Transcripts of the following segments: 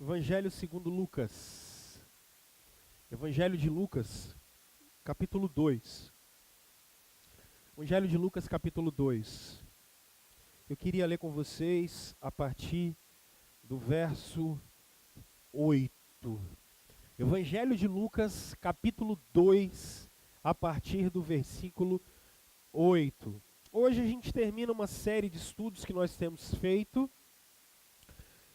Evangelho segundo Lucas. Evangelho de Lucas, capítulo 2. Evangelho de Lucas, capítulo 2. Eu queria ler com vocês a partir do verso 8. Evangelho de Lucas, capítulo 2, a partir do versículo 8. Hoje a gente termina uma série de estudos que nós temos feito.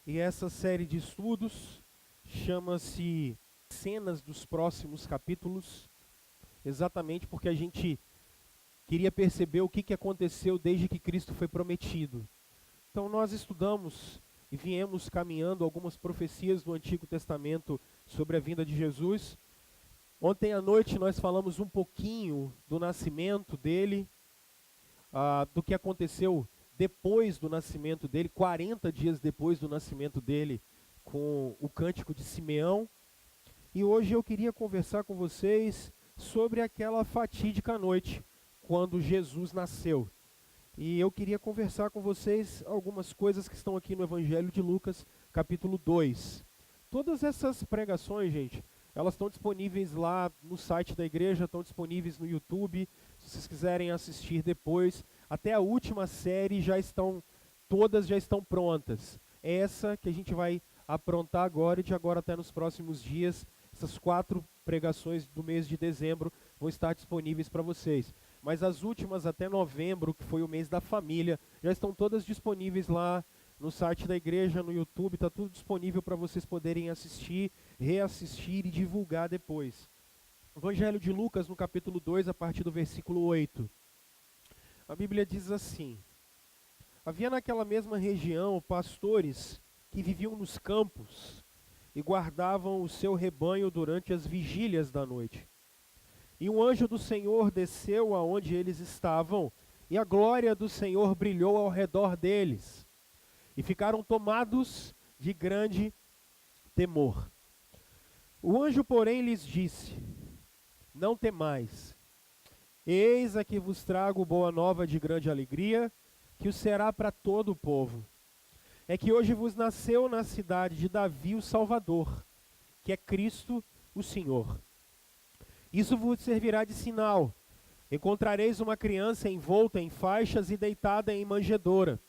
E essa série de estudos chama-se Cenas dos Próximos Capítulos, exatamente porque a gente queria perceber o que aconteceu desde que Cristo foi prometido. Então nós estudamos e viemos caminhando algumas profecias do Antigo Testamento sobre a vinda de Jesus. Ontem à noite nós falamos um pouquinho do nascimento dele, do que aconteceu depois do nascimento dele, 40 dias depois do nascimento dele, com o cântico de Simeão. E hoje eu queria conversar com vocês sobre aquela fatídica noite, quando Jesus nasceu. E eu queria conversar com vocês algumas coisas que estão aqui no Evangelho de Lucas, capítulo 2. Todas essas pregações, gente, elas estão disponíveis lá no site da igreja, estão disponíveis no YouTube, se vocês quiserem assistir depois. Até a última série todas já estão prontas. Essa que a gente vai aprontar agora e de agora até nos próximos dias, essas 4 pregações do mês de dezembro vão estar disponíveis para vocês. Mas as últimas até novembro, que foi o mês da família, já estão todas disponíveis lá no site da igreja, no YouTube, está tudo disponível para vocês poderem assistir, reassistir e divulgar depois. Evangelho de Lucas, no capítulo 2, a partir do versículo 8. A Bíblia diz assim: havia naquela mesma região pastores que viviam nos campos e guardavam o seu rebanho durante as vigílias da noite. E um anjo do Senhor desceu aonde eles estavam, e a glória do Senhor brilhou ao redor deles. E ficaram tomados de grande temor. O anjo, porém, lhes disse: não temais. Eis a que vos trago boa nova de grande alegria, que o será para todo o povo. É que hoje vos nasceu na cidade de Davi o Salvador, que é Cristo o Senhor. Isso vos servirá de sinal. Encontrareis uma criança envolta em faixas e deitada em manjedoura.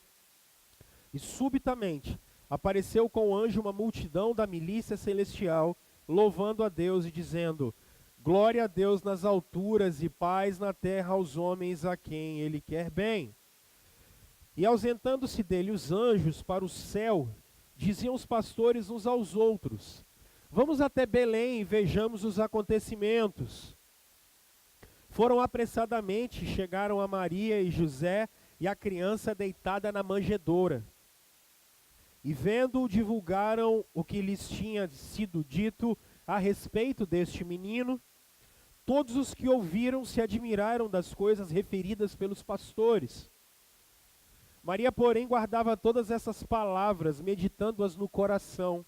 E subitamente apareceu com o anjo uma multidão da milícia celestial, louvando a Deus e dizendo: glória a Deus nas alturas e paz na terra aos homens a quem Ele quer bem. E ausentando-se dele os anjos para o céu, diziam os pastores uns aos outros: vamos até Belém e vejamos os acontecimentos. Foram apressadamente, chegaram a Maria e José e a criança deitada na manjedoura. E vendo-o, divulgaram o que lhes tinha sido dito a respeito deste menino. Todos os que ouviram se admiraram das coisas referidas pelos pastores. Maria, porém, guardava todas essas palavras, meditando-as no coração.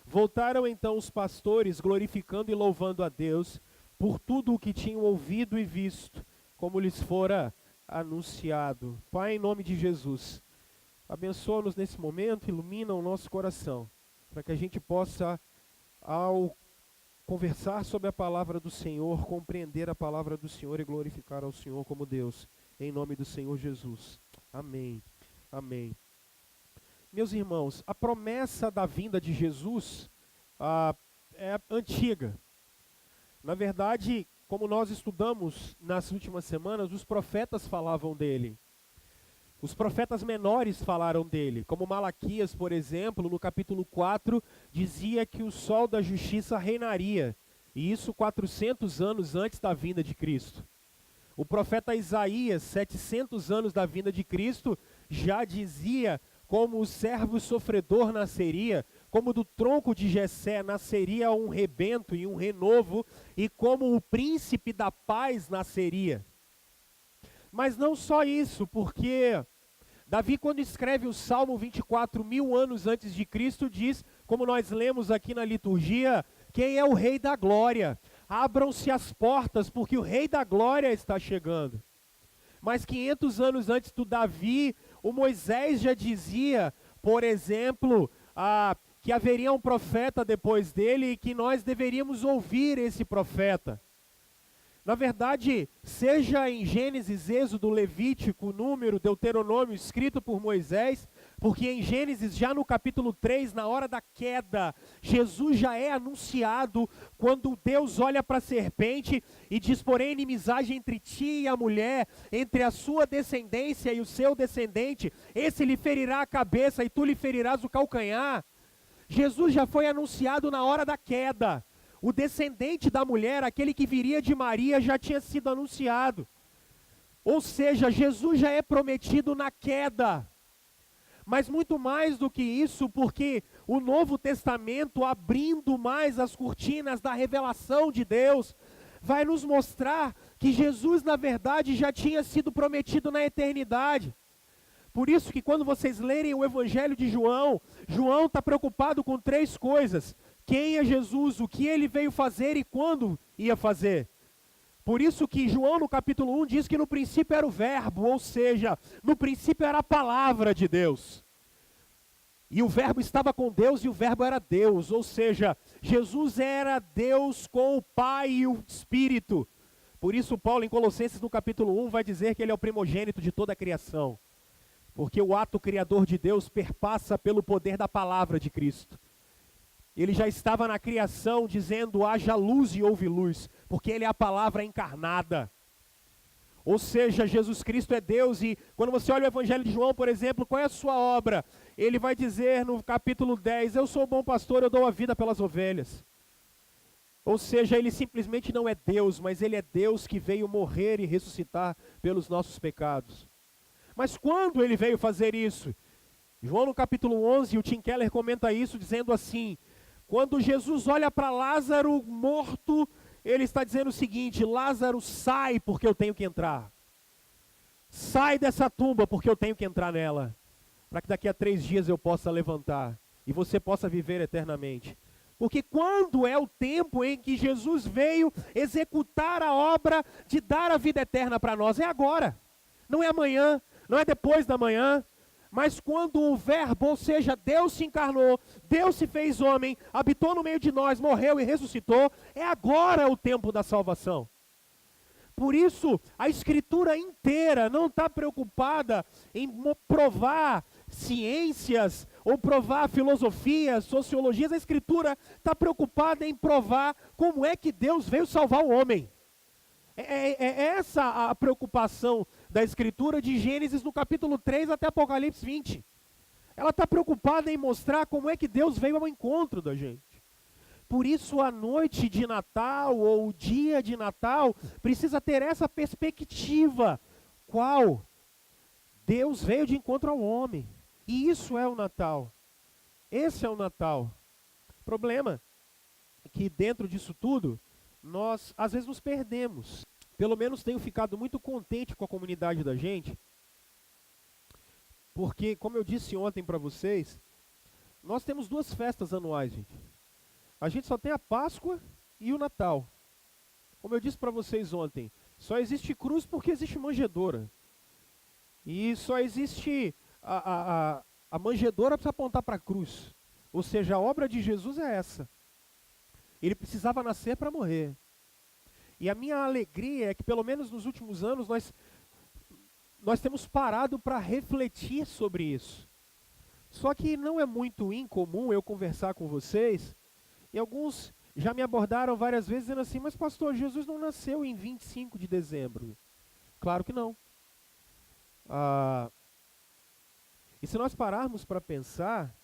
Voltaram então os pastores, glorificando e louvando a Deus por tudo o que tinham ouvido e visto, como lhes fora anunciado. Pai, em nome de Jesus, abençoa-nos nesse momento, ilumina o nosso coração, para que a gente possa, ao conversar sobre a palavra do Senhor, compreender a palavra do Senhor e glorificar ao Senhor como Deus, em nome do Senhor Jesus. Amém. Amém. Meus irmãos, a promessa da vinda de Jesus é antiga. Na verdade, como nós estudamos nas últimas semanas, os profetas falavam dele. Os profetas menores falaram dele, como Malaquias, por exemplo, no capítulo 4, dizia que o sol da justiça reinaria, e isso 400 anos antes da vinda de Cristo. O profeta Isaías, 700 anos da vinda de Cristo, já dizia como o servo sofredor nasceria, como do tronco de Jessé nasceria um rebento e um renovo, e como o príncipe da paz nasceria. Mas não só isso, porque Davi, quando escreve o Salmo 24, 1000 anos antes de Cristo, diz, como nós lemos aqui na liturgia, quem é o Rei da Glória? Abram-se as portas, porque o Rei da Glória está chegando. Mas 500 anos antes do Davi, o Moisés já dizia, por exemplo, que haveria um profeta depois dele e que nós deveríamos ouvir esse profeta. Na verdade, seja em Gênesis, Êxodo, Levítico, Número, Deuteronômio, escrito por Moisés, porque em Gênesis, já no capítulo 3, na hora da queda, Jesus já é anunciado quando Deus olha para a serpente e diz: porém, inimizade entre ti e a mulher, entre a sua descendência e o seu descendente, esse lhe ferirá a cabeça e tu lhe ferirás o calcanhar. Jesus já foi anunciado na hora da queda. O descendente da mulher, aquele que viria de Maria, já tinha sido anunciado. Ou seja, Jesus já é prometido na queda. Mas muito mais do que isso, porque o Novo Testamento, abrindo mais as cortinas da revelação de Deus, vai nos mostrar que Jesus, na verdade, já tinha sido prometido na eternidade. Por isso que quando vocês lerem o Evangelho de João, João está preocupado com 3 coisas. Quem é Jesus, o que ele veio fazer e quando ia fazer. Por isso que João no capítulo 1 diz que no princípio era o verbo, ou seja, no princípio era a palavra de Deus. E o verbo estava com Deus e o verbo era Deus, ou seja, Jesus era Deus com o Pai e o Espírito. Por isso Paulo em Colossenses no capítulo 1 vai dizer que ele é o primogênito de toda a criação. Porque o ato criador de Deus perpassa pelo poder da palavra de Cristo. Ele já estava na criação dizendo: haja luz e houve luz, porque ele é a palavra encarnada. Ou seja, Jesus Cristo é Deus, e quando você olha o Evangelho de João, por exemplo, qual é a sua obra? Ele vai dizer no capítulo 10, eu sou o bom pastor, eu dou a vida pelas ovelhas. Ou seja, ele simplesmente não é Deus, mas ele é Deus que veio morrer e ressuscitar pelos nossos pecados. Mas quando ele veio fazer isso? João no capítulo 11, o Tim Keller comenta isso dizendo assim: quando Jesus olha para Lázaro morto, ele está dizendo o seguinte: Lázaro, sai porque eu tenho que entrar. Sai dessa tumba porque eu tenho que entrar nela. Para que daqui a 3 dias eu possa levantar e você possa viver eternamente. Porque quando é o tempo em que Jesus veio executar a obra de dar a vida eterna para nós? É agora. Não é amanhã, não é depois da manhã. Mas quando o verbo, ou seja, Deus se encarnou, Deus se fez homem, habitou no meio de nós, morreu e ressuscitou, é agora o tempo da salvação. Por isso, a Escritura inteira não está preocupada em provar ciências, ou provar filosofias, sociologias. A Escritura está preocupada em provar como é que Deus veio salvar o homem. É essa a preocupação da Escritura de Gênesis no capítulo 3 até Apocalipse 20. Ela está preocupada em mostrar como é que Deus veio ao encontro da gente. Por isso a noite de Natal ou o dia de Natal precisa ter essa perspectiva. Qual? Deus veio de encontro ao homem. E isso é o Natal. Esse é o Natal. O problema é que dentro disso tudo, nós às vezes nos perdemos. Pelo menos tenho ficado muito contente com a comunidade da gente, porque, como eu disse ontem para vocês, nós temos 2 festas anuais, gente. A gente só tem a Páscoa e o Natal. Como eu disse para vocês ontem, só existe cruz porque existe manjedoura. E só existe a manjedoura para apontar para a cruz. Ou seja, a obra de Jesus é essa. Ele precisava nascer para morrer. E a minha alegria é que, pelo menos nos últimos anos, nós temos parado para refletir sobre isso. Só que não é muito incomum eu conversar com vocês, e alguns já me abordaram várias vezes dizendo assim: mas pastor, Jesus não nasceu em 25 de dezembro. Claro que não. E se nós pararmos para pensar,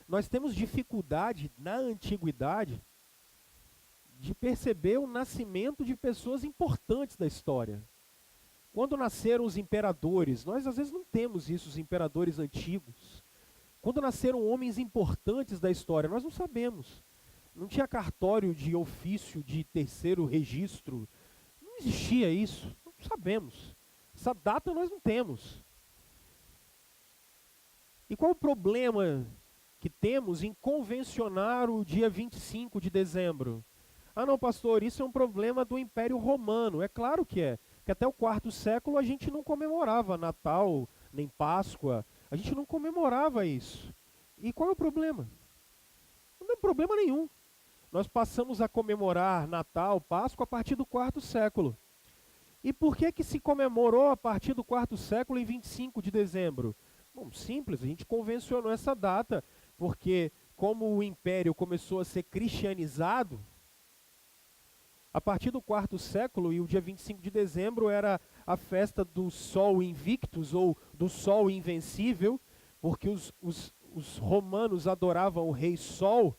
nós temos dificuldade na antiguidade de perceber o nascimento de pessoas importantes da história. Quando nasceram os imperadores, nós às vezes não temos isso, os imperadores antigos. Quando nasceram homens importantes da história, nós não sabemos. Não tinha cartório de ofício de 3º registro. Não existia isso, não sabemos. Essa data nós não temos. E qual o problema que temos em convencionar o dia 25 de dezembro? Ah não, pastor, isso é um problema do Império Romano. É claro que é. Que até o 4º século a gente não comemorava Natal, nem Páscoa. A gente não comemorava isso. E qual é o problema? Não tem problema nenhum. Nós passamos a comemorar Natal, Páscoa a partir do quarto século. E por que se comemorou a partir do quarto século em 25 de dezembro? Bom, simples, a gente convencionou essa data, porque como o império começou a ser cristianizado, a partir do quarto século, e o dia 25 de dezembro era a festa do Sol Invictus, ou do Sol Invencível, porque os romanos adoravam o rei Sol.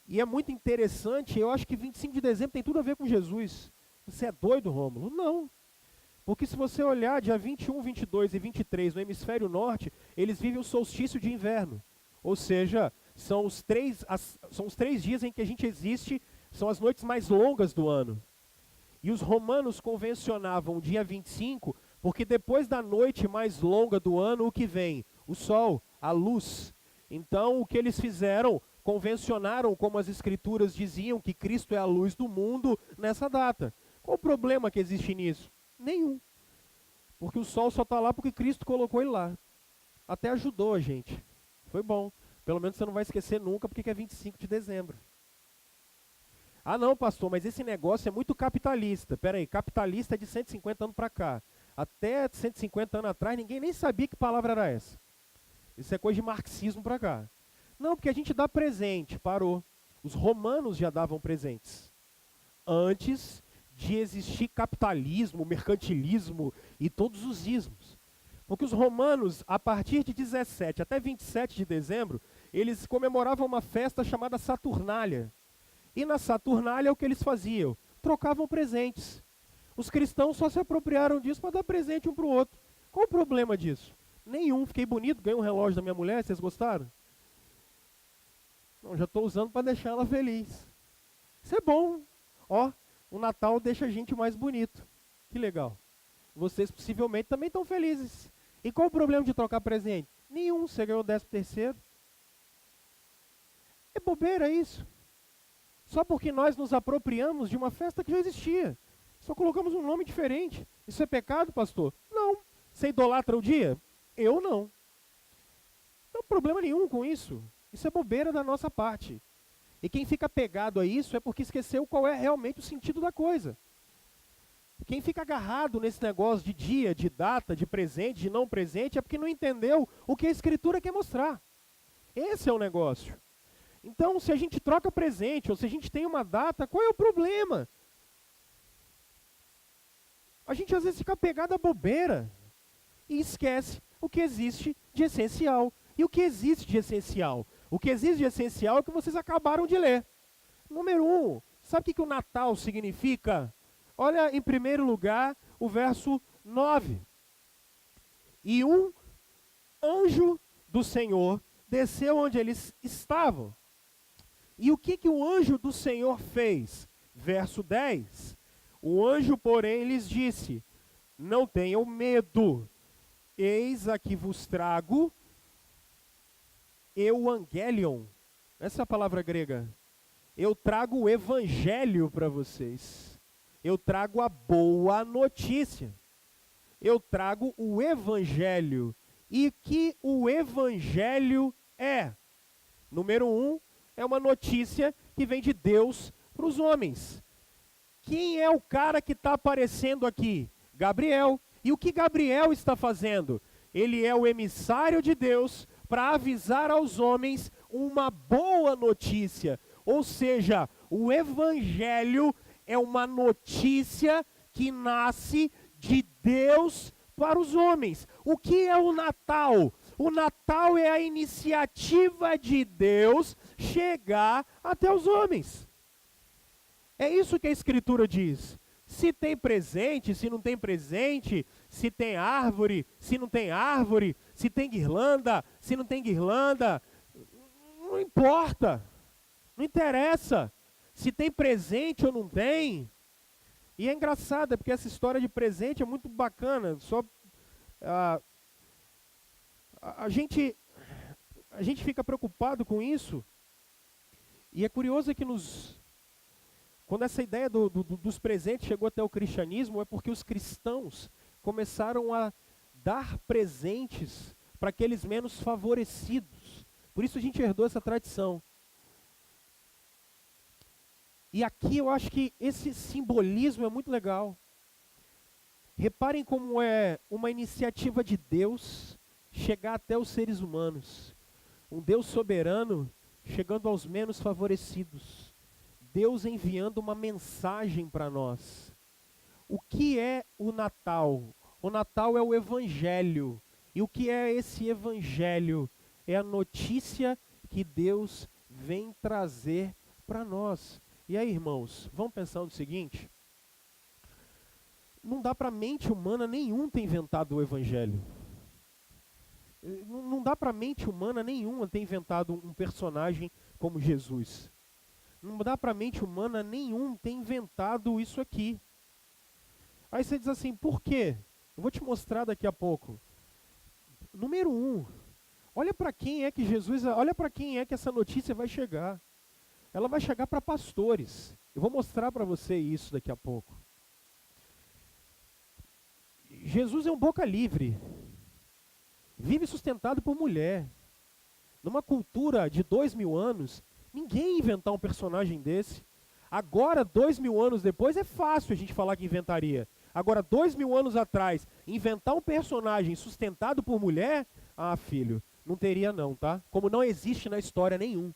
E é muito interessante, eu acho que 25 de dezembro tem tudo a ver com Jesus. Você é doido, Rômulo? Não. Porque se você olhar dia 21, 22 e 23 no hemisfério norte, eles vivem o solstício de inverno. Ou seja, são os três dias em que a gente existe, são as noites mais longas do ano. E os romanos convencionavam o dia 25, porque depois da noite mais longa do ano, o que vem? O sol, a luz. Então, o que eles fizeram? Convencionaram, como as escrituras diziam, que Cristo é a luz do mundo nessa data. Qual o problema que existe nisso? Nenhum. Porque o sol só está lá porque Cristo colocou ele lá. Até ajudou a gente. Foi bom. Pelo menos você não vai esquecer nunca porque é 25 de dezembro. Ah não, pastor, mas esse negócio é muito capitalista. Peraí, capitalista é de 150 anos para cá. Até 150 anos atrás ninguém nem sabia que palavra era essa. Isso é coisa de marxismo para cá. Não, porque a gente dá presente, parou. Os romanos já davam presentes. Antes de existir capitalismo, mercantilismo e todos os ismos. Porque os romanos, a partir de 17 até 27 de dezembro, eles comemoravam uma festa chamada Saturnália. E na Saturnália o que eles faziam? Trocavam presentes. Os cristãos só se apropriaram disso para dar presente um para o outro. Qual o problema disso? Nenhum. Fiquei bonito, ganhei um relógio da minha mulher, vocês gostaram? Não, já estou usando para deixar ela feliz. Isso é bom. Ó, o Natal deixa a gente mais bonito. Que legal. Vocês possivelmente também estão felizes. E qual o problema de trocar presente? Nenhum, você ganhou o 13º. É bobeira isso. Só porque nós nos apropriamos de uma festa que já existia. Só colocamos um nome diferente. Isso é pecado, pastor? Não. Você idolatra o dia? Eu não. Não tem problema nenhum com isso. Isso é bobeira da nossa parte. E quem fica pegado a isso é porque esqueceu qual é realmente o sentido da coisa. Quem fica agarrado nesse negócio de dia, de data, de presente, de não presente, é porque não entendeu o que a Escritura quer mostrar. Esse é o negócio. Então, se a gente troca presente, ou se a gente tem uma data, qual é o problema? A gente às vezes fica pegado à bobeira e esquece o que existe de essencial. E o que existe de essencial? O que existe de essencial é o que vocês acabaram de ler. Número 1, sabe o que o Natal significa? Olha, em primeiro lugar, o verso 9. E um anjo do Senhor desceu onde eles estavam. E o que o anjo do Senhor fez? Verso 10. O anjo, porém, lhes disse: não tenham medo, eis aqui vos trago euangelion. Essa é a palavra grega. Eu trago o evangelho para vocês. Eu trago a boa notícia. Eu trago o evangelho. E que o evangelho é? Número 1, é uma notícia que vem de Deus para os homens. Quem é o cara que está aparecendo aqui? Gabriel. E o que Gabriel está fazendo? Ele é o emissário de Deus para avisar aos homens uma boa notícia. Ou seja, o evangelho é uma notícia que nasce de Deus para os homens. O que é o Natal? O Natal é a iniciativa de Deus chegar até os homens. É isso que a Escritura diz. Se tem presente, se não tem presente, se tem árvore, se não tem árvore, se tem guirlanda, se não tem guirlanda, não importa, não interessa. Se tem presente ou não tem. E é engraçado, porque essa história de presente é muito bacana. A gente fica preocupado com isso. E é curioso que quando essa ideia dos presentes chegou até o cristianismo, é porque os cristãos começaram a dar presentes para aqueles menos favorecidos. Por isso a gente herdou essa tradição. E aqui eu acho que esse simbolismo é muito legal. Reparem como é uma iniciativa de Deus chegar até os seres humanos. Um Deus soberano chegando aos menos favorecidos. Deus enviando uma mensagem para nós. O que é o Natal? O Natal é o Evangelho. E o que é esse Evangelho? É a notícia que Deus vem trazer para nós. E aí, irmãos, vamos pensar no seguinte? Não dá para mente humana nenhum ter inventado o Evangelho. Não dá para mente humana nenhuma ter inventado um personagem como Jesus. Não dá para mente humana nenhum ter inventado isso aqui. Aí você diz assim, por quê? Eu vou te mostrar daqui a pouco. Número 1, olha para quem é que Jesus, olha para quem é que essa notícia vai chegar. Ela vai chegar para pastores. Eu vou mostrar para você isso daqui a pouco. Jesus é um boca livre. Vive sustentado por mulher. Numa cultura de 2000 anos, ninguém ia inventar um personagem desse. Agora, 2000 anos depois, é fácil a gente falar que inventaria. Agora, 2000 anos atrás, inventar um personagem sustentado por mulher, filho, não teria não, tá? Como não existe na história nenhum.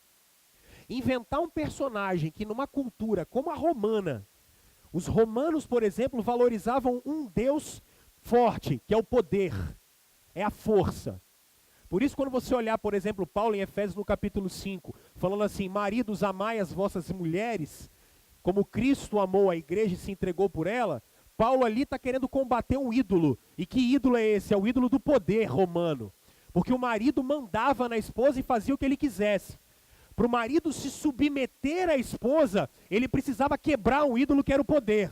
Inventar um personagem que numa cultura como a romana, os romanos, por exemplo, valorizavam um Deus forte, que é o poder, é a força. Por isso, quando você olhar, por exemplo, Paulo em Efésios no capítulo 5, falando assim, maridos, amai as vossas mulheres, como Cristo amou a igreja e se entregou por ela, Paulo ali está querendo combater um ídolo. E que ídolo é esse? É o ídolo do poder romano. Porque o marido mandava na esposa e fazia o que ele quisesse. Para o marido se submeter à esposa, ele precisava quebrar um ídolo que era o poder.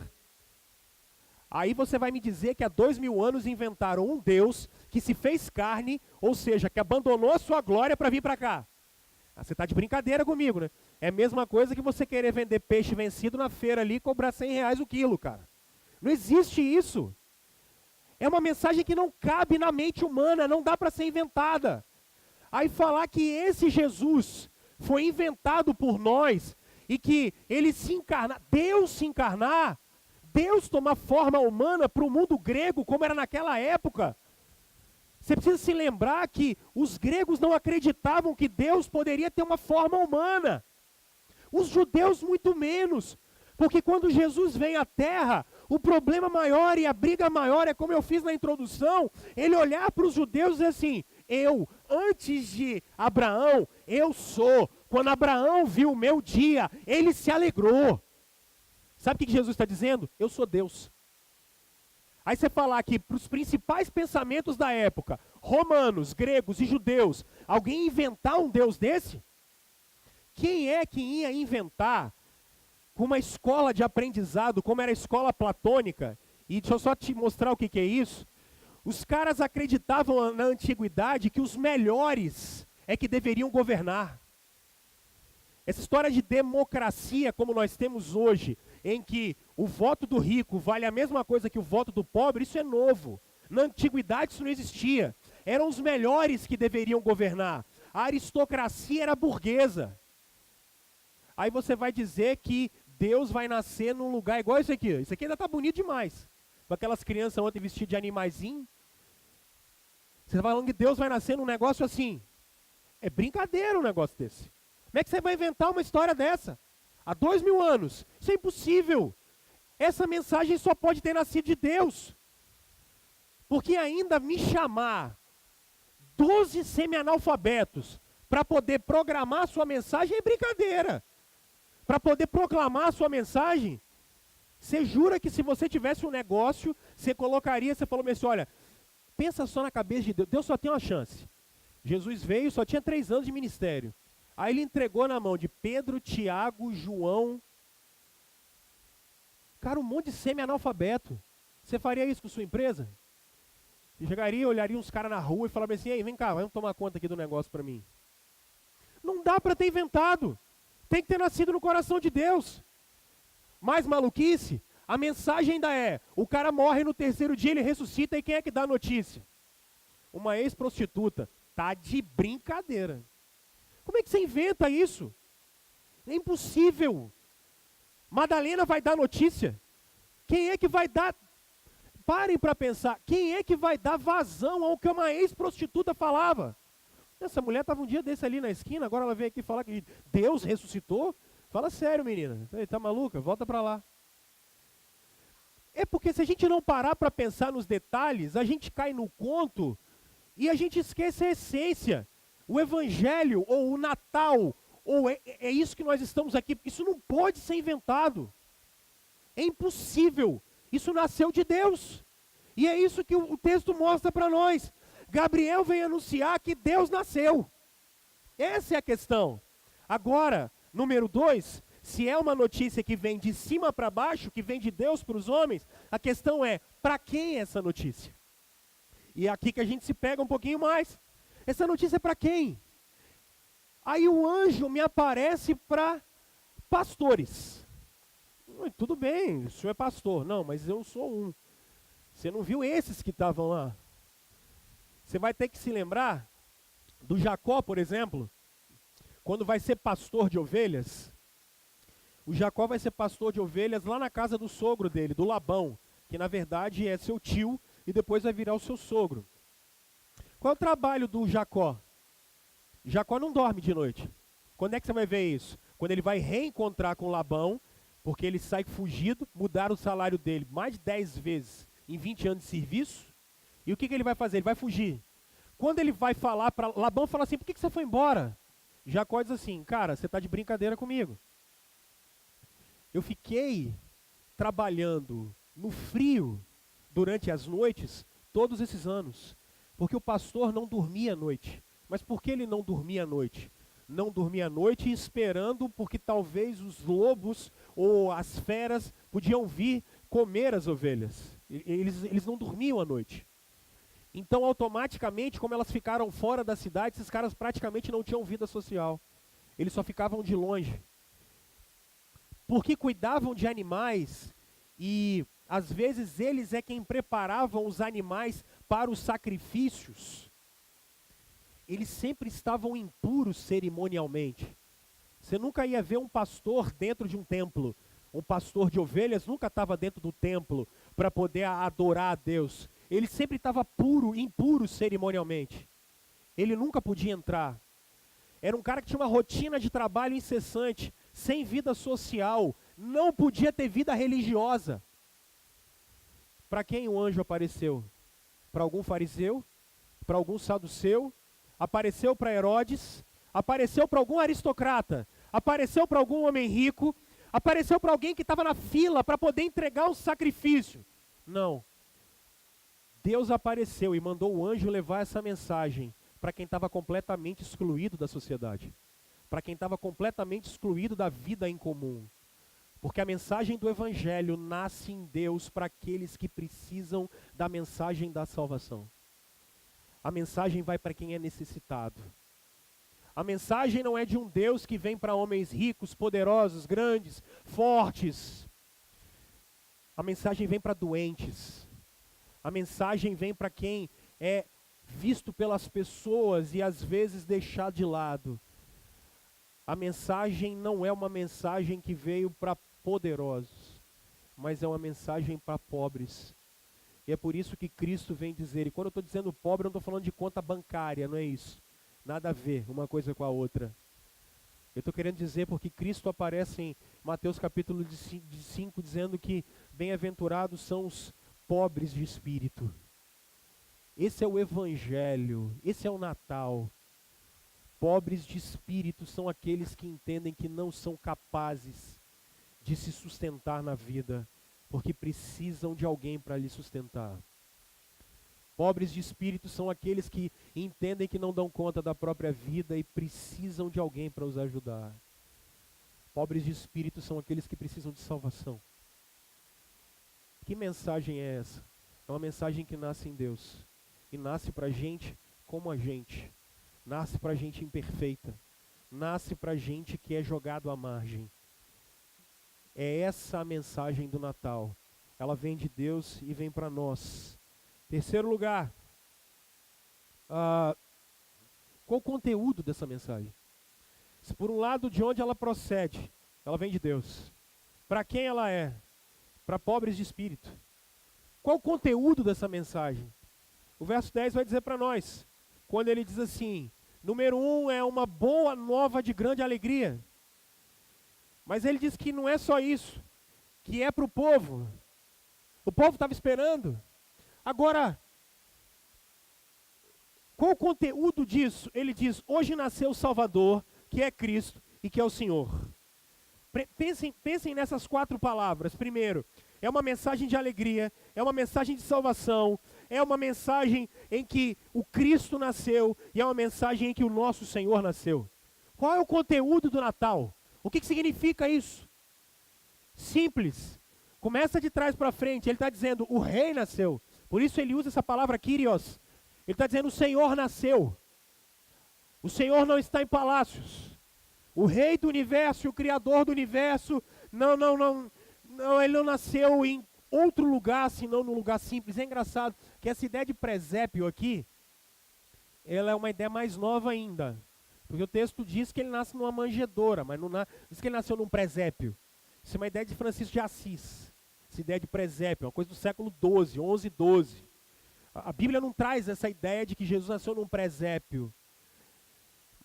Aí você vai me dizer que há 2000 anos inventaram um Deus que se fez carne, ou seja, que abandonou a sua glória para vir para cá. Você está de brincadeira comigo, né? É a mesma coisa que você querer vender peixe vencido na feira ali e cobrar R$100 o quilo, cara. Não existe isso. É uma mensagem que não cabe na mente humana, não dá para ser inventada. Aí falar que esse Jesus foi inventado por nós e que ele se encarnar, Deus se encarnar, Deus tomar forma humana para o mundo grego, como era naquela época. Você precisa se lembrar que os gregos não acreditavam que Deus poderia ter uma forma humana. Os judeus muito menos. Porque quando Jesus vem à terra, o problema maior e a briga maior é, como eu fiz na introdução, ele olhar para os judeus e dizer assim, eu, antes de Abraão, eu sou. Quando Abraão viu o meu dia, ele se alegrou. Sabe o que Jesus está dizendo? Eu sou Deus. Aí você falar que para os principais pensamentos da época, romanos, gregos e judeus, alguém inventar um Deus desse? Quem é que ia inventar com uma escola de aprendizado, como era a escola platônica? E deixa eu só te mostrar o que é isso. Os caras acreditavam na antiguidade que os melhores é que deveriam governar. Essa história de democracia como nós temos hoje, em que o voto do rico vale a mesma coisa que o voto do pobre, isso é novo. Na antiguidade isso não existia. Eram os melhores que deveriam governar. A aristocracia era burguesa. Aí você vai dizer que Deus vai nascer num lugar igual esse aqui. Isso aqui ainda está bonito demais. Com aquelas crianças ontem vestidas de animaizinho. Você está falando que Deus vai nascer num negócio assim. É brincadeira um negócio desse. Como é que você vai inventar uma história dessa? Há 2000 anos. Isso é impossível. Essa mensagem só pode ter nascido de Deus. Porque ainda me chamar 12 semi-analfabetos para poder programar a sua mensagem é brincadeira. Para poder proclamar a sua mensagem, você jura que se você tivesse um negócio, você colocaria, você falou assim, olha, pensa só na cabeça de Deus, Deus só tem uma chance. Jesus veio, só tinha 3 anos de ministério. Aí ele entregou na mão de Pedro, Tiago, João. Cara, um monte de semi-analfabeto. Você faria isso com sua empresa? Você chegaria, olharia uns caras na rua e falaria assim, ei, vem cá, vamos tomar conta aqui do negócio para mim. Não dá para ter inventado. Tem que ter nascido no coração de Deus. Mais maluquice, a mensagem ainda é, o cara morre no 3º dia, ele ressuscita e quem é que dá a notícia? uma ex-prostituta. Tá de brincadeira. Como é que você inventa isso? É impossível. Madalena vai dar notícia? Quem é que vai dar? Parem para pensar. Quem é que vai dar vazão ao que uma ex-prostituta falava? Essa mulher estava um dia desse ali na esquina, agora ela veio aqui falar que Deus ressuscitou? Fala sério, menina. Tá maluca? Volta para lá. É porque se a gente não parar para pensar nos detalhes, a gente cai no conto e a gente esquece a essência. O Evangelho, ou o Natal, ou é isso que nós estamos aqui, isso não pode ser inventado. É impossível. Isso nasceu de Deus. E é isso que o texto mostra para nós. Gabriel vem anunciar que Deus nasceu. Essa é a questão. Agora, número 2, se é uma notícia que vem de cima para baixo, que vem de Deus para os homens, a questão é, para quem é essa notícia? E é aqui que a gente se pega um pouquinho mais. Essa notícia é para quem? Aí o anjo me aparece para pastores. Tudo bem, o senhor é pastor. Não, mas eu sou um. Você não viu esses que estavam lá? Você vai ter que se lembrar do Jacó, por exemplo, quando vai ser pastor de ovelhas. O Jacó vai ser pastor de ovelhas lá na casa do sogro dele, do Labão, que na verdade é seu tio e depois vai virar o seu sogro. Qual é o trabalho do Jacó? Jacó não dorme de noite. Quando é que você vai ver isso? Quando ele vai reencontrar com Labão, porque ele sai fugido, mudaram o salário dele mais de 10 vezes em 20 anos de serviço. E o que ele vai fazer? Ele vai fugir. Quando ele vai falar para Labão, fala assim, por que você foi embora? Jacó diz assim, cara, você está de brincadeira comigo. Eu fiquei trabalhando no frio durante as noites, todos esses anos, porque o pastor não dormia à noite. Mas por que ele não dormia à noite? Não dormia à noite esperando porque talvez os lobos ou as feras podiam vir comer as ovelhas. Eles não dormiam à noite. Então, automaticamente, como elas ficaram fora da cidade, esses caras praticamente não tinham vida social. Eles só ficavam de longe. Porque cuidavam de animais e, às vezes, eles é quem preparavam os animais para os sacrifícios. Eles sempre estavam impuros cerimonialmente. Você nunca ia ver um pastor dentro de um templo. Um pastor de ovelhas nunca estava dentro do templo para poder adorar a Deus. Ele sempre estava impuro cerimonialmente. Ele nunca podia entrar. Era um cara que tinha uma rotina de trabalho incessante, sem vida social, não podia ter vida religiosa. Para quem o anjo apareceu? Para algum fariseu? Para algum saduceu? Apareceu para Herodes? Apareceu para algum aristocrata? Apareceu para algum homem rico? Apareceu para alguém que estava na fila para poder entregar um sacrifício? Não. Deus apareceu e mandou o anjo levar essa mensagem para quem estava completamente excluído da sociedade, para quem estava completamente excluído da vida em comum. Porque a mensagem do Evangelho nasce em Deus para aqueles que precisam da mensagem da salvação. A mensagem vai para quem é necessitado. A mensagem não é de um Deus que vem para homens ricos, poderosos, grandes, fortes. A mensagem vem para doentes. A mensagem vem para quem é visto pelas pessoas e às vezes deixado de lado. A mensagem não é uma mensagem que veio para poderosos, mas é uma mensagem para pobres. E é por isso que Cristo vem dizer, e quando eu estou dizendo pobre, eu não estou falando de conta bancária, não é isso. Nada a ver uma coisa com a outra. Eu estou querendo dizer porque Cristo aparece em Mateus capítulo 5, dizendo que bem-aventurados são os pobres de espírito. Esse é o Evangelho, esse é o Natal. Pobres de espírito são aqueles que entendem que não são capazes de se sustentar na vida, porque precisam de alguém para lhe sustentar. Pobres de espírito são aqueles que entendem que não dão conta da própria vida e precisam de alguém para os ajudar. Pobres de espírito são aqueles que precisam de salvação. Que mensagem é essa? É uma mensagem que nasce em Deus. E nasce para gente como a gente. Nasce para gente imperfeita. Nasce para gente que é jogado à margem. É essa a mensagem do Natal. Ela vem de Deus e vem para nós. Terceiro lugar. Ah, qual o conteúdo dessa mensagem? Se por um lado, de onde ela procede, ela vem de Deus. Para quem ela é? Para pobres de espírito. Qual o conteúdo dessa mensagem? O verso 10 vai dizer para nós, quando ele diz assim, número 1 é uma boa nova de grande alegria. Mas ele diz que não é só isso, que é para o povo. O povo estava esperando. Agora, qual o conteúdo disso? Ele diz, hoje nasceu o Salvador, que é Cristo e que é o Senhor. Pensem nessas 4 palavras. Primeiro, é uma mensagem de alegria, é uma mensagem de salvação, é uma mensagem em que o Cristo nasceu e é uma mensagem em que o nosso Senhor nasceu. Qual é o conteúdo do Natal? O que significa isso? Simples. Começa de trás para frente. Ele está dizendo, o rei nasceu. Por isso ele usa essa palavra Kyrios. Ele está dizendo, o Senhor nasceu. O Senhor não está em palácios. O rei do universo, o criador do universo, ele não nasceu em outro lugar, senão num lugar simples. É engraçado que essa ideia de presépio aqui, ela é uma ideia mais nova ainda. Porque o texto diz que ele nasce numa manjedoura, mas não diz que ele nasceu num presépio. Isso é uma ideia de Francisco de Assis. Essa ideia de presépio, uma coisa do século XII, XI, XII. A Bíblia não traz essa ideia de que Jesus nasceu num presépio.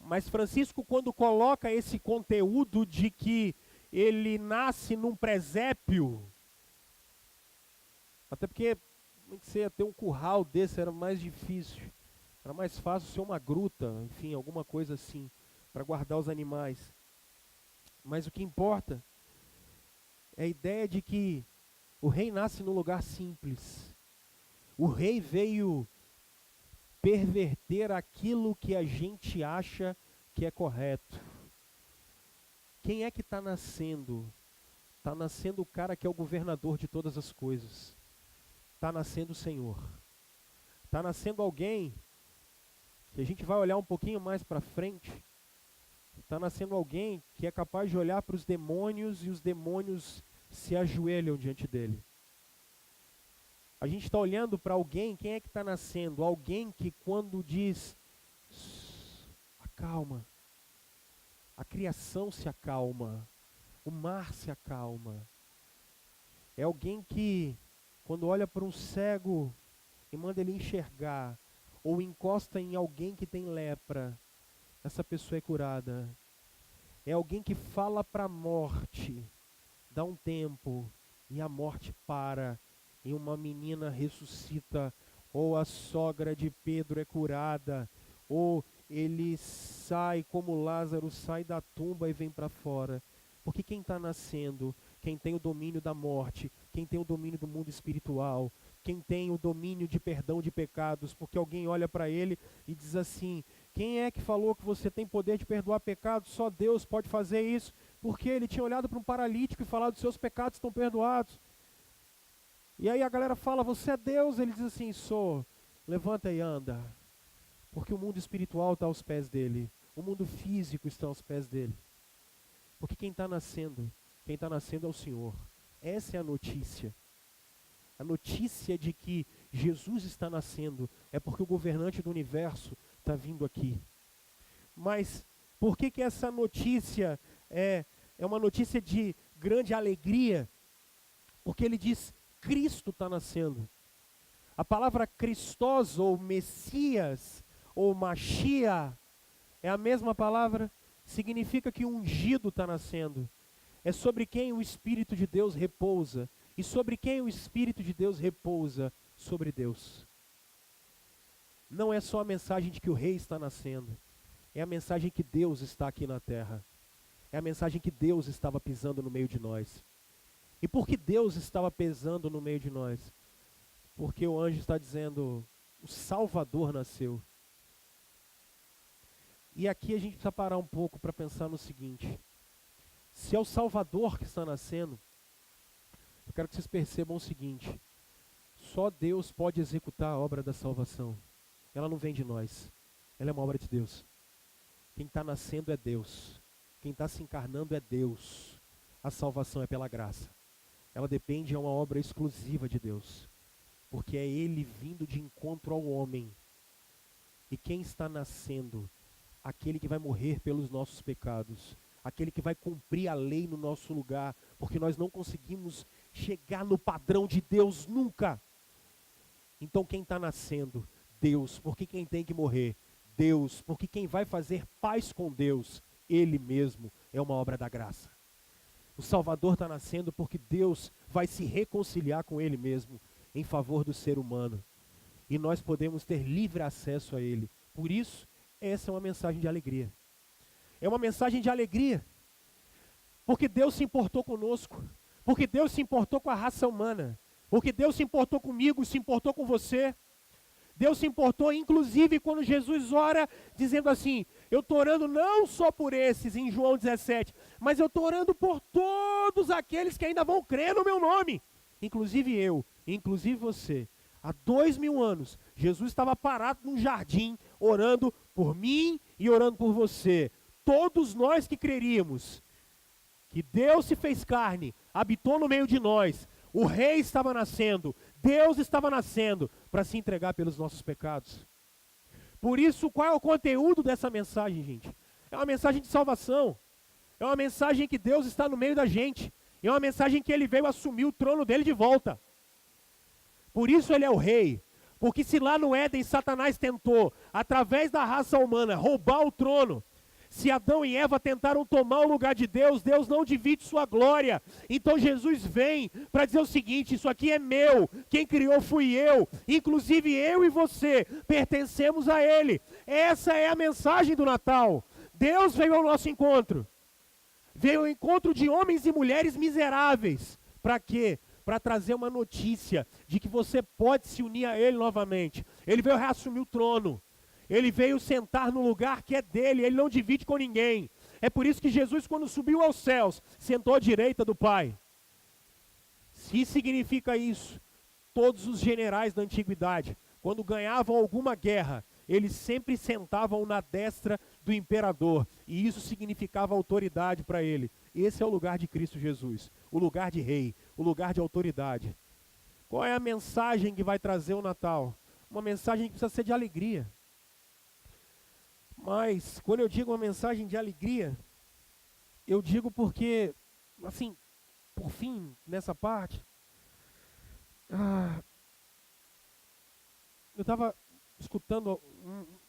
Mas Francisco, quando coloca esse conteúdo de que ele nasce num presépio, até porque você ia ter um curral desse, era mais difícil. Era mais fácil ser uma gruta, enfim, alguma coisa assim, para guardar os animais. Mas o que importa é a ideia de que o rei nasce num lugar simples. O rei veio perverter aquilo que a gente acha que é correto. Quem é que está nascendo? Está nascendo o cara que é o governador de todas as coisas. Está nascendo o Senhor. Está nascendo alguém que a gente vai olhar um pouquinho mais para frente. Está nascendo alguém que é capaz de olhar para os demônios e os demônios se ajoelham diante dele. A gente está olhando para alguém, quem é que está nascendo? Alguém que quando diz, acalma, a criação se acalma, o mar se acalma. É alguém que, quando olha para um cego e manda ele enxergar, ou encosta em alguém que tem lepra, essa pessoa é curada. É alguém que fala para a morte, dá um tempo, e a morte para, e uma menina ressuscita, ou a sogra de Pedro é curada, ou ele sai como Lázaro, sai da tumba e vem para fora. Porque quem está nascendo, quem tem o domínio da morte, quem tem o domínio do mundo espiritual, quem tem o domínio de perdão de pecados, porque alguém olha para ele e diz assim, quem é que falou que você tem poder de perdoar pecados? Só Deus pode fazer isso. Porque ele tinha olhado para um paralítico e falado, seus pecados estão perdoados. E aí a galera fala, você é Deus? Ele diz assim, sou, levanta e anda. Porque o mundo espiritual está aos pés dele. O mundo físico está aos pés dele. Porque quem está nascendo é o Senhor. Essa é a notícia. A notícia de que Jesus está nascendo é porque o governante do universo está vindo aqui. Mas por que essa notícia é uma notícia de grande alegria? Porque ele diz, Cristo está nascendo. A palavra Christos, ou Messias, ou Machia, é a mesma palavra, significa que o ungido está nascendo. É sobre quem o Espírito de Deus repousa. E sobre quem o Espírito de Deus repousa? Sobre Deus. Não é só a mensagem de que o rei está nascendo. É a mensagem que Deus está aqui na terra. É a mensagem que Deus estava pisando no meio de nós. E por que Deus estava pisando no meio de nós? Porque o anjo está dizendo, o Salvador nasceu. E aqui a gente precisa parar um pouco para pensar no seguinte. Se é o Salvador que está nascendo, eu quero que vocês percebam o seguinte. Só Deus pode executar a obra da salvação. Ela não vem de nós. Ela é uma obra de Deus. Quem está nascendo é Deus. Quem está se encarnando é Deus. A salvação é pela graça. Ela depende de uma obra exclusiva de Deus. Porque é Ele vindo de encontro ao homem. E quem está nascendo? Aquele que vai morrer pelos nossos pecados, aquele que vai cumprir a lei no nosso lugar, porque nós não conseguimos chegar no padrão de Deus nunca. Então quem está nascendo? Deus. Porque quem tem que morrer? Deus. Porque quem vai fazer paz com Deus? Ele mesmo. É uma obra da graça. O Salvador está nascendo porque Deus vai se reconciliar com Ele mesmo em favor do ser humano. E nós podemos ter livre acesso a Ele. Por isso, essa é uma mensagem de alegria. É uma mensagem de alegria. Porque Deus se importou conosco. Porque Deus se importou com a raça humana. Porque Deus se importou comigo, se importou com você. Deus se importou, inclusive, quando Jesus ora, dizendo assim, eu estou orando não só por esses, em João 17, mas eu estou orando por todos aqueles que ainda vão crer no meu nome. Inclusive eu, inclusive você. Há 2000 anos, Jesus estava parado num jardim, orando por mim e orando por você. Todos nós que creríamos que Deus se fez carne, habitou no meio de nós, o rei estava nascendo, Deus estava nascendo para se entregar pelos nossos pecados. Por isso, qual é o conteúdo dessa mensagem, gente? É uma mensagem de salvação. É uma mensagem que Deus está no meio da gente. É uma mensagem que Ele veio assumir o trono dele de volta. Por isso Ele é o rei. Porque se lá no Éden Satanás tentou, através da raça humana, roubar o trono, se Adão e Eva tentaram tomar o lugar de Deus, Deus não divide sua glória. Então Jesus vem para dizer o seguinte, isso aqui é meu, quem criou fui eu, inclusive eu e você pertencemos a Ele. Essa é a mensagem do Natal. Deus veio ao nosso encontro. Veio ao encontro de homens e mulheres miseráveis. Para quê? Para trazer uma notícia de que você pode se unir a Ele novamente. Ele veio reassumir o trono. Ele veio sentar no lugar que é dele, ele não divide com ninguém. É por isso que Jesus, quando subiu aos céus, sentou à direita do Pai. Se significa isso, todos os generais da antiguidade, quando ganhavam alguma guerra, eles sempre sentavam na destra do imperador. E isso significava autoridade para ele. Esse é o lugar de Cristo Jesus, o lugar de rei, o lugar de autoridade. Qual é a mensagem que vai trazer o Natal? Uma mensagem que precisa ser de alegria. Mas, quando eu digo uma mensagem de alegria, eu digo porque, assim, por fim, nessa parte, eu estava escutando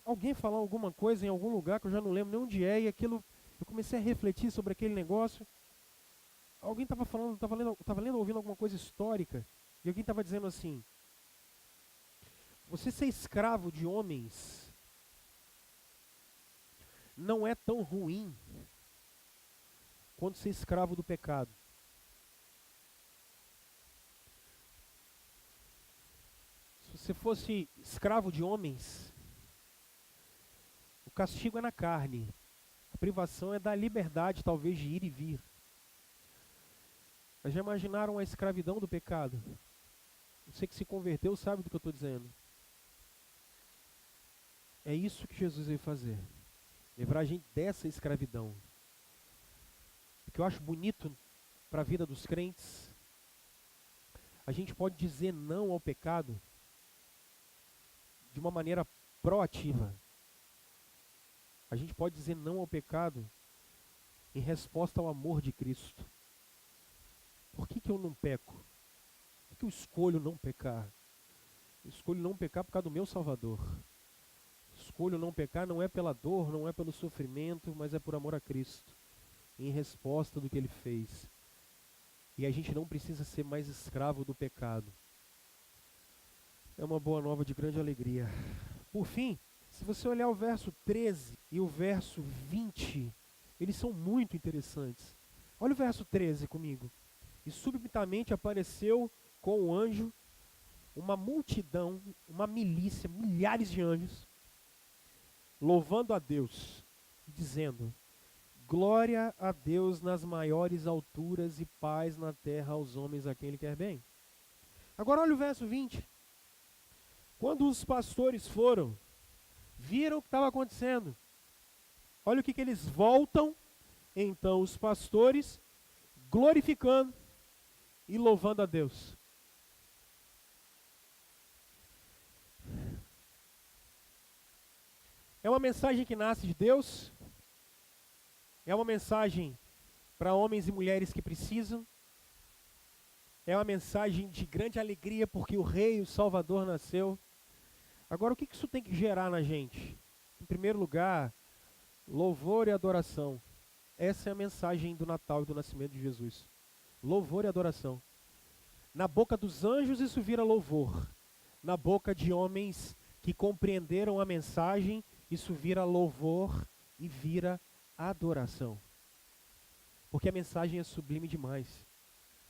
alguém falar alguma coisa em algum lugar que eu já não lembro nem onde é, e aquilo, eu comecei a refletir sobre aquele negócio. Alguém estava falando, estava lendo, ouvindo alguma coisa histórica, e alguém estava dizendo assim, você ser escravo de homens não é tão ruim quanto ser escravo do pecado. Se você fosse escravo de homens, o castigo é na carne, a privação é da liberdade, talvez, de ir e vir. Mas já imaginaram a escravidão do pecado? Você que se converteu sabe do que eu estou dizendo. É isso que Jesus veio fazer. Livrar a gente dessa escravidão. O que eu acho bonito para a vida dos crentes, a gente pode dizer não ao pecado de uma maneira proativa. A gente pode dizer não ao pecado em resposta ao amor de Cristo. Por que eu não peco? Por que eu escolho não pecar? Eu escolho não pecar por causa do meu Salvador. Escolho não pecar não é pela dor, não é pelo sofrimento, mas é por amor a Cristo, em resposta do que Ele fez. E a gente não precisa ser mais escravo do pecado. É uma boa nova de grande alegria. Por fim, se você olhar o verso 13 e o verso 20, eles são muito interessantes. Olha o verso 13 comigo. E subitamente apareceu com o anjo uma multidão, uma milícia, milhares de anjos, louvando a Deus, dizendo, glória a Deus nas maiores alturas e paz na terra aos homens a quem Ele quer bem. Agora olha o verso 20. Quando os pastores foram, viram o que estava acontecendo. Olha o que eles voltam, então os pastores, glorificando e louvando a Deus. É uma mensagem que nasce de Deus, é uma mensagem para homens e mulheres que precisam, é uma mensagem de grande alegria porque o Rei, o Salvador nasceu. Agora, o que isso tem que gerar na gente? Em primeiro lugar, louvor e adoração. Essa é a mensagem do Natal e do nascimento de Jesus. Louvor e adoração. Na boca dos anjos isso vira louvor. Na boca de homens que compreenderam a mensagem, isso vira louvor e vira adoração. Porque a mensagem é sublime demais.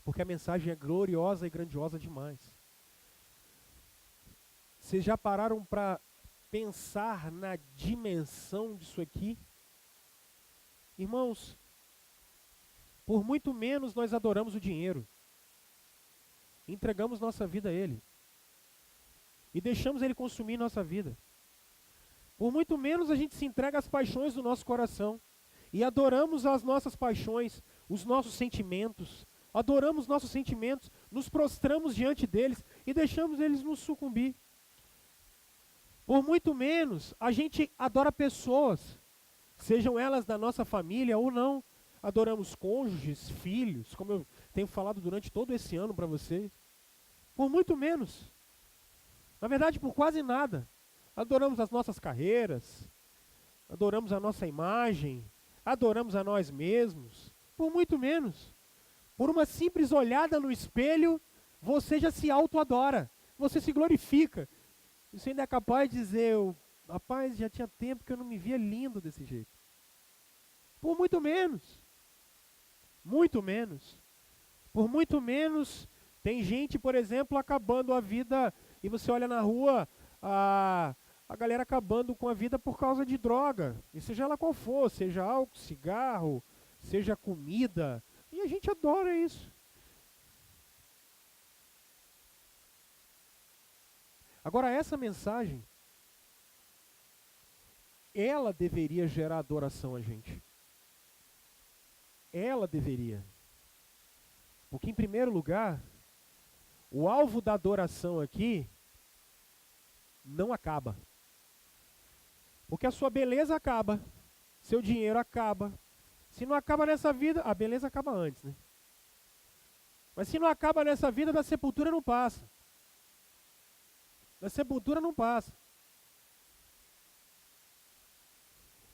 Porque a mensagem é gloriosa e grandiosa demais. Vocês já pararam para pensar na dimensão disso aqui? Irmãos, por muito menos nós adoramos o dinheiro. Entregamos nossa vida a Ele. E deixamos Ele consumir nossa vida. Por muito menos a gente se entrega às paixões do nosso coração. E adoramos as nossas paixões, os nossos sentimentos. Adoramos nossos sentimentos, nos prostramos diante deles e deixamos eles nos sucumbir. Por muito menos a gente adora pessoas, sejam elas da nossa família ou não. Adoramos cônjuges, filhos, como eu tenho falado durante todo esse ano para vocês. Por muito menos. Na verdade, por quase nada. Adoramos as nossas carreiras, adoramos a nossa imagem, adoramos a nós mesmos. Por muito menos. Por uma simples olhada no espelho, você já se auto-adora. Você se glorifica. Você ainda é capaz de dizer, rapaz, já tinha tempo que eu não me via lindo desse jeito. Por muito menos. Muito menos. Por muito menos, tem gente, por exemplo, acabando a vida, e você olha na rua, a galera acabando com a vida por causa de droga. E seja ela qual for, seja álcool, cigarro, seja comida. E a gente adora isso. Agora, essa mensagem, ela deveria gerar adoração a gente. Ela deveria. Porque, em primeiro lugar, o alvo da adoração aqui não acaba. Porque a sua beleza acaba, seu dinheiro acaba. Se não acaba nessa vida, a beleza acaba antes, né? Mas se não acaba nessa vida, da sepultura não passa. Da sepultura não passa.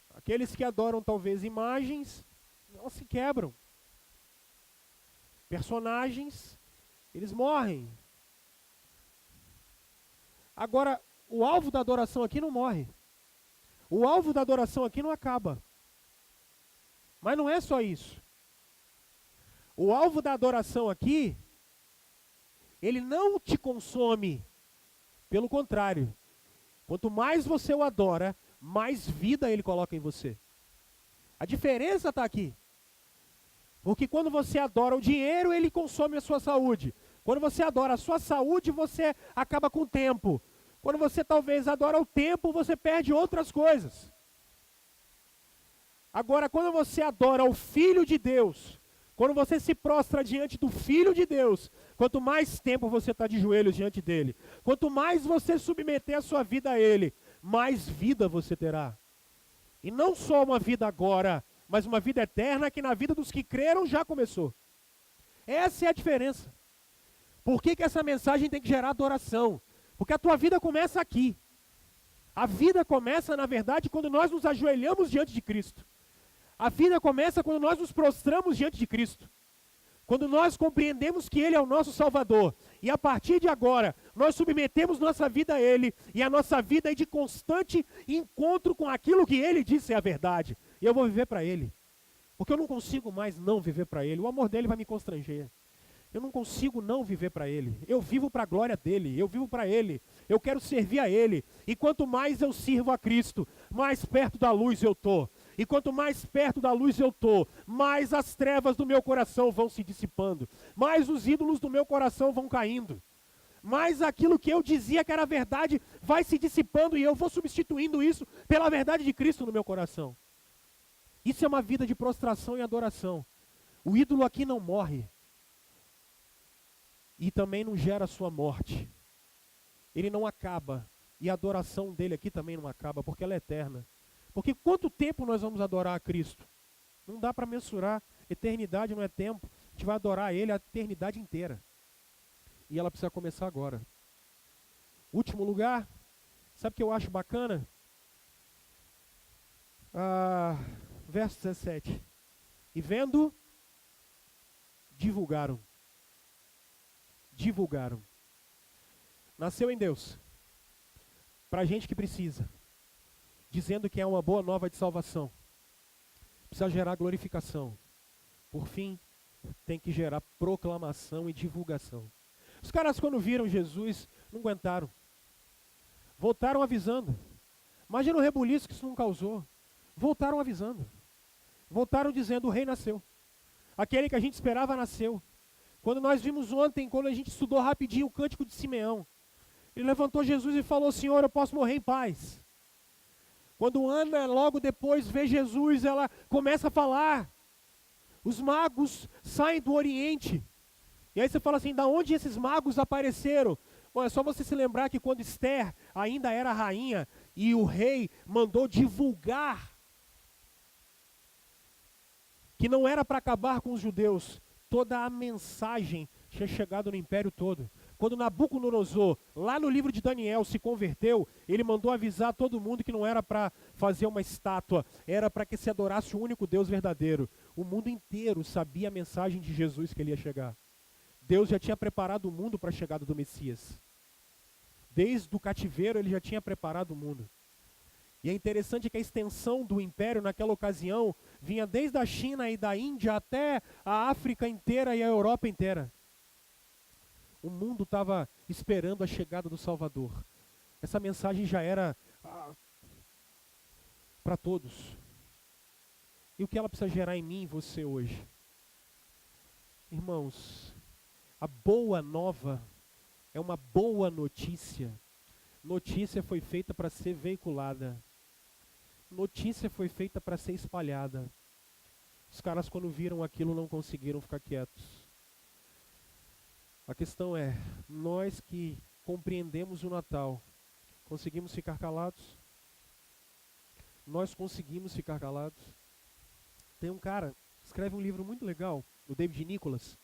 Aqueles que adoram talvez imagens, elas se quebram. Personagens, eles morrem. Agora, o alvo da adoração aqui não morre. O alvo da adoração aqui não acaba. Mas não é só isso. O alvo da adoração aqui, ele não te consome. Pelo contrário, quanto mais você o adora, mais vida ele coloca em você. A diferença está aqui. Porque quando você adora o dinheiro, ele consome a sua saúde. Quando você adora a sua saúde, você acaba com o tempo. Quando você talvez adora o tempo, você perde outras coisas. Agora, quando você adora o Filho de Deus, quando você se prostra diante do Filho de Deus, quanto mais tempo você está de joelhos diante dele, quanto mais você submeter a sua vida a ele, mais vida você terá. E não só uma vida agora, mas uma vida eterna que na vida dos que creram já começou. Essa é a diferença. Por que essa mensagem tem que gerar adoração? Porque a tua vida começa aqui. A vida começa, na verdade, quando nós nos ajoelhamos diante de Cristo. A vida começa quando nós nos prostramos diante de Cristo. Quando nós compreendemos que Ele é o nosso Salvador. E a partir de agora, nós submetemos nossa vida a Ele. E a nossa vida é de constante encontro com aquilo que Ele disse é a verdade. E eu vou viver para Ele. Porque eu não consigo mais não viver para Ele. O amor dEle vai me constranger. Eu não consigo não viver para Ele. Eu vivo para a glória dEle. Eu vivo para Ele. Eu quero servir a Ele. E quanto mais eu sirvo a Cristo, mais perto da luz eu estou. E quanto mais perto da luz eu estou, mais as trevas do meu coração vão se dissipando. Mais os ídolos do meu coração vão caindo. Mais aquilo que eu dizia que era verdade vai se dissipando e eu vou substituindo isso pela verdade de Cristo no meu coração. Isso é uma vida de prostração e adoração. O ídolo aqui não morre. E também não gera sua morte. Ele não acaba. E a adoração dele aqui também não acaba, porque ela é eterna. Porque quanto tempo nós vamos adorar a Cristo? Não dá para mensurar. Eternidade não é tempo. A gente vai adorar Ele a eternidade inteira. E ela precisa começar agora. Último lugar, sabe o que eu acho bacana? Verso 17. E vendo, divulgaram. Divulgaram. Nasceu em Deus. Para gente que precisa. Dizendo que é uma boa nova de salvação. Precisa gerar glorificação. Por fim, tem que gerar proclamação e divulgação. Os caras, quando viram Jesus, não aguentaram. Voltaram avisando. Imagina o rebuliço que isso não causou. Voltaram avisando. Voltaram dizendo: o rei nasceu. Aquele que a gente esperava nasceu. Quando nós vimos ontem, quando a gente estudou rapidinho o cântico de Simeão, ele levantou Jesus e falou: Senhor, eu posso morrer em paz. Quando Ana, logo depois, vê Jesus, ela começa a falar. Os magos saem do Oriente. E aí você fala assim: da onde esses magos apareceram? Bom, é só você se lembrar que quando Esther ainda era rainha e o rei mandou divulgar que não era para acabar com os judeus, toda a mensagem tinha chegado no império todo. Quando Nabucodonosor, lá no livro de Daniel, se converteu, ele mandou avisar todo mundo que não era para fazer uma estátua, era para que se adorasse o único Deus verdadeiro. O mundo inteiro sabia a mensagem de Jesus que ele ia chegar. Deus já tinha preparado o mundo para a chegada do Messias. Desde o cativeiro ele já tinha preparado o mundo. E é interessante que a extensão do império naquela ocasião vinha desde a China e da Índia até a África inteira e a Europa inteira. O mundo estava esperando a chegada do Salvador. Essa mensagem já era para todos. E o que ela precisa gerar em mim e você hoje? Irmãos, a boa nova é uma boa notícia. Notícia foi feita para ser veiculada. Notícia foi feita para ser espalhada. Os caras, quando viram aquilo, não conseguiram ficar quietos. A questão é, nós que compreendemos o Natal, conseguimos ficar calados? Nós conseguimos ficar calados? Tem um cara que escreve um livro muito legal, o David Nicholas.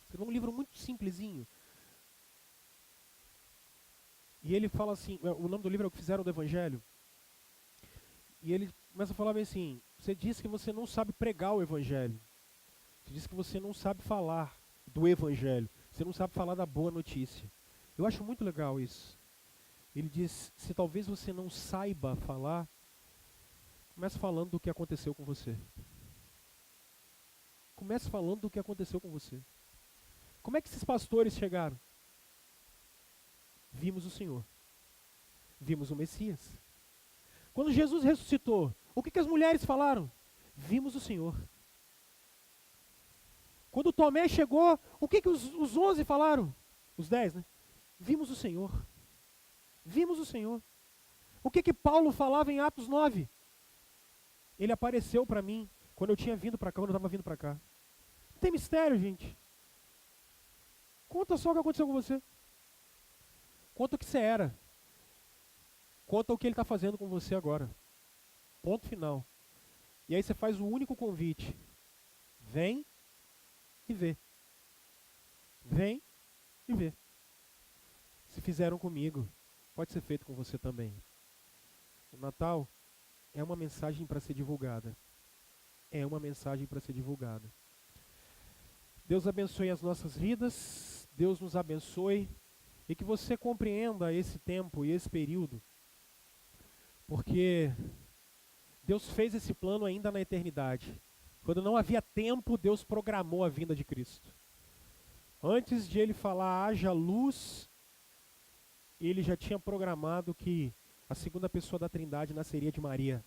Escreveu um livro muito simplesinho. E ele fala assim, o nome do livro é O que Fizeram do Evangelho. E ele começa a falar bem assim: você diz que você não sabe pregar o Evangelho. Você diz que você não sabe falar do Evangelho. Você não sabe falar da boa notícia. Eu acho muito legal isso. Ele diz: se talvez você não saiba falar, comece falando do que aconteceu com você. Comece falando do que aconteceu com você. Como é que esses pastores chegaram? Vimos o Senhor. Vimos o Messias. Quando Jesus ressuscitou, o que as mulheres falaram? Vimos o Senhor. Quando Tomé chegou, o que os 11 falaram? Os 10, né? Vimos o Senhor. Vimos o Senhor. O que Paulo falava em Atos 9? Ele apareceu para mim quando eu tinha vindo para cá, quando eu estava vindo para cá. Não tem mistério, gente. Conta só o que aconteceu com você. Conta o que você era. Conta o que ele está fazendo com você agora. Ponto final. E aí você faz o único convite. Vem e vê. Vem e vê. Se fizeram comigo, pode ser feito com você também. O Natal é uma mensagem para ser divulgada. É uma mensagem para ser divulgada. Deus abençoe as nossas vidas. Deus nos abençoe. E que você compreenda esse tempo e esse período. Porque Deus fez esse plano ainda na eternidade. Quando não havia tempo, Deus programou a vinda de Cristo. Antes de ele falar haja luz, ele já tinha programado que a segunda pessoa da Trindade nasceria de Maria.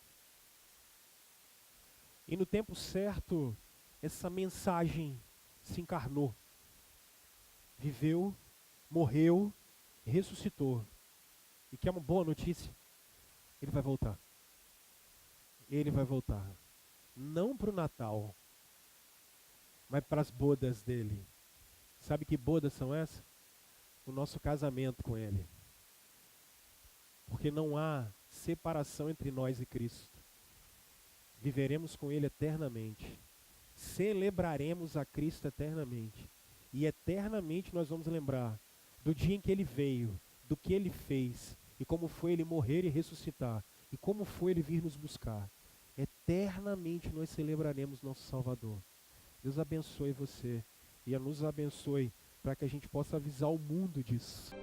E no tempo certo, essa mensagem se encarnou. Viveu, morreu, ressuscitou. E que é uma boa notícia. Ele vai voltar. Ele vai voltar. Não para o Natal, mas para as bodas dele. Sabe que bodas são essas? O nosso casamento com ele. porque não há separação entre nós e Cristo. Viveremos com Ele eternamente. Celebraremos a Cristo eternamente. E eternamente nós vamos lembrar do dia em que Ele veio, do que Ele fez, e como foi Ele morrer e ressuscitar, e como foi Ele vir nos buscar. Eternamente nós celebraremos nosso Salvador. Deus abençoe você e nos abençoe para que a gente possa avisar o mundo disso.